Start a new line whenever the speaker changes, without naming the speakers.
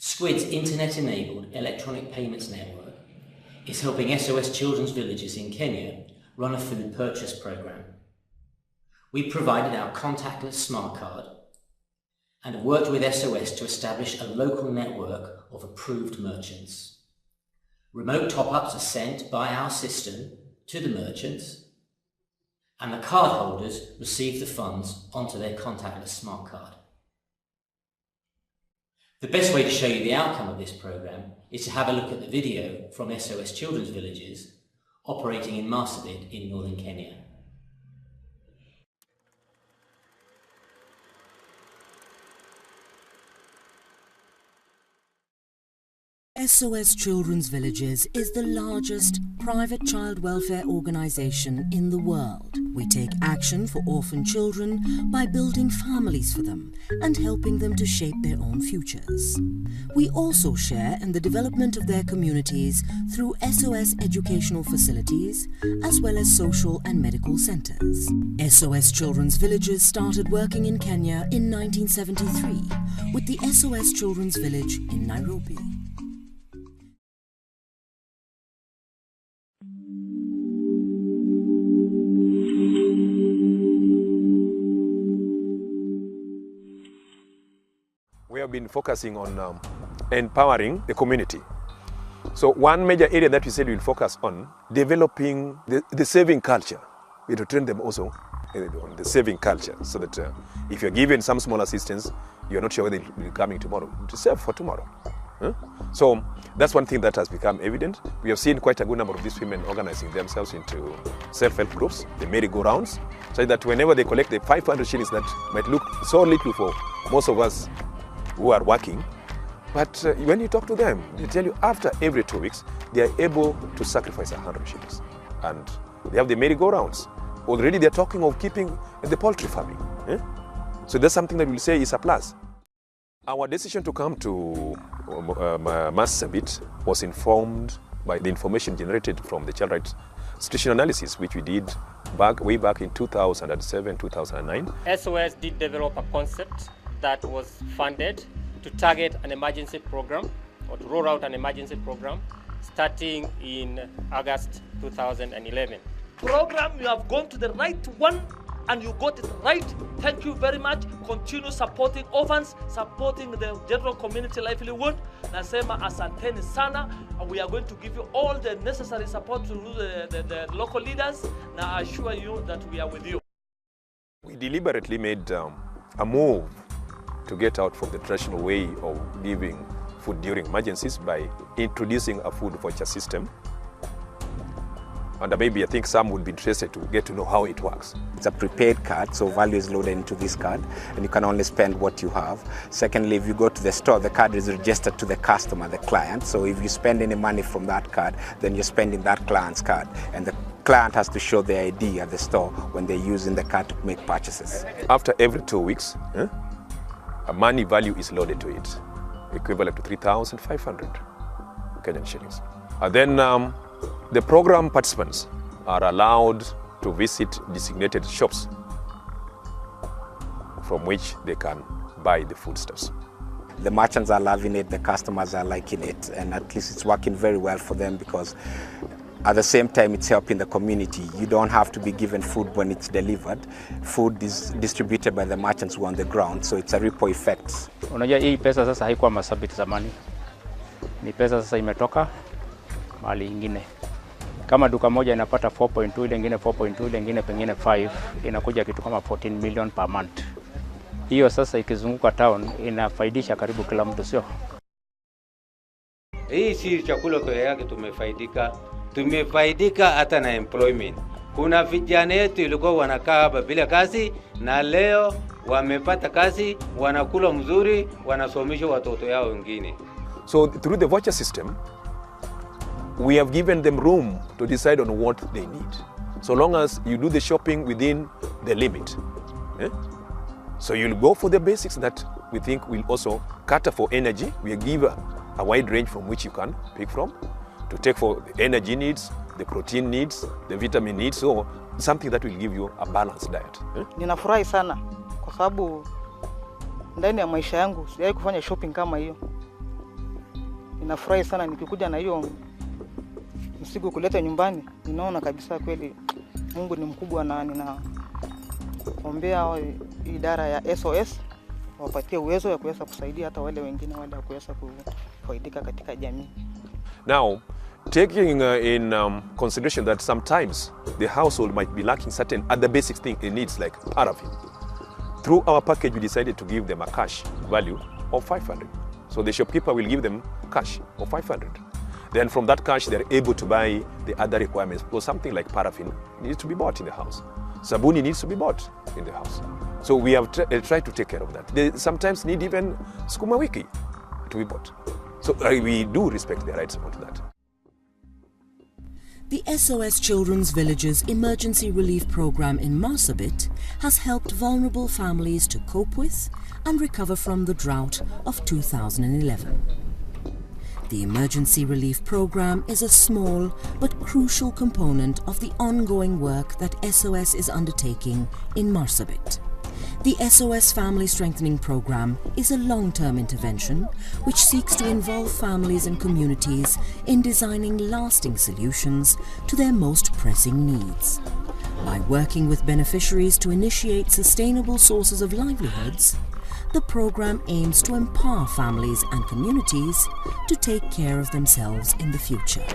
sQuid's internet-enabled electronic payments network is helping SOS Children's Villages in Kenya run a food purchase program. We provided our contactless smart card and have worked with SOS to establish a local network of approved merchants. Remote top-ups are sent by our system to the merchants, and the cardholders receive the funds onto their contactless smart card. The best way to show you the outcome of this program is to have a look at the video from SOS Children's Villages operating in Marsabit in northern Kenya.
SOS Children's Villages is the largest private child welfare organisation in the world. We take action for orphan children by building families for them and helping them to shape their own futures. We also share in the development of their communities through SOS educational facilities as well as social and medical centres. SOS Children's Villages started working in Kenya in 1973 with the SOS Children's Village in Nairobi.
We have been focusing on empowering the community. So one major area that we said we'll focus on, developing the saving culture. We have to train them also on the saving culture so that if you're given some small assistance, you're not sure whether it will be coming tomorrow, to save for tomorrow. So that's one thing that has become evident. We have seen quite a good number of these women organizing themselves into self-help groups, the merry-go-rounds, so that whenever they collect the 500 shillings that might look so little for most of us who are working, but when you talk to them, they tell you after every 2 weeks, they are able to sacrifice 100 shillings. And they have the merry-go-rounds. Already they're talking of keeping the poultry farming. So that's something that we'll say is a plus. Our decision to come to Marsabit was informed by the information generated from the child rights situation analysis, which we did way back in 2007, 2009.
SOS did develop a concept that was funded to target an emergency program or to roll out an emergency program starting in August 2011.
Program, you have gone to the right one and you got it right. Thank you very much. Continue supporting orphans, supporting the general community livelihood. Nasema asanteni sana. We are going to give you all the necessary support to the local leaders. Now I assure you that we are with you.
We deliberately made a move to get out from the traditional way of giving food during emergencies by introducing a food voucher system. And maybe I think some would be interested to get to know how it works.
It's a prepaid card, so value is loaded into this card and you can only spend what you have. Secondly, if you go to the store, the card is registered to the customer, the client. So if you spend any money from that card, then you're spending that client's card. And the client has to show their ID at the store when they're using the card to make purchases.
After every 2 weeks, a money value is loaded to it, equivalent to 3,500 Kenyan shillings. And then the program participants are allowed to visit designated shops from which they can buy the foodstuffs.
The merchants are loving it, the customers are liking it, and at least it's working very well for them because at the same time it's helping the community. You don't have to be given food when it's delivered. Food is distributed by the merchants who are on the ground, so it's a ripple effect.
Unajua hii pesa sasa haikuwa Marsabit zamani. Ni pesa sasa imetoka mahali ingine. Kama duka moja inapata 4.2, ile ingine 4.2, ile ingine pengine 5, inakuja kitu kama 14 million per month. Hiyo sasa ikizunguka town inafaidisha karibu kila mtu, sio?
Hii si chakula kwa yake tumefaidika hata na employment. Kuna vijana wetu ilikuwa wanakaa hapa bila kazi na leo wamepata kazi, wanakula mzuri, wanasomesha watoto yao wengine.
So through the voucher system, we have given them room to decide on what they need, so long as you do the shopping within the limit. So you'll go for the basics that we think will also cater for energy. We give a wide range from which you can pick from to take for the energy needs, the protein needs, the vitamin needs, so something that will give you a balanced diet.
Ninafurahi sana kwa sababu ndani ya maisha yangu sijawahi kufanya shopping kama hiyo. ninafurahi sana nikikuja na hiyo mzigo kuleta nyumbani. Ninaona kabisa kweli Mungu ni mkubwa, na ninaombea idara ya SOS wapatie uwezo ya kuweza kusaidia hata wale wengine wale kuweza kufaidika katika jamii.
Now, taking in consideration that sometimes the household might be lacking certain other basic things it needs like paraffin. Through our package, we decided to give them a cash value of 500. So the shopkeeper will give them cash of 500. Then from that cash, they're able to buy the other requirements, because something like paraffin needs to be bought in the house. Sabuni needs to be bought in the house. So we have tried to take care of that. They sometimes need even sukuma wiki to be bought. So we do respect their rights about that.
The SOS Children's Villages Emergency Relief Program in Marsabit has helped vulnerable families to cope with and recover from the drought of 2011. The Emergency Relief Program is a small but crucial component of the ongoing work that SOS is undertaking in Marsabit. The SOS Family Strengthening Program is a long-term intervention which seeks to involve families and communities in designing lasting solutions to their most pressing needs. By working with beneficiaries to initiate sustainable sources of livelihoods, the program aims to empower families and communities to take care of themselves in the future.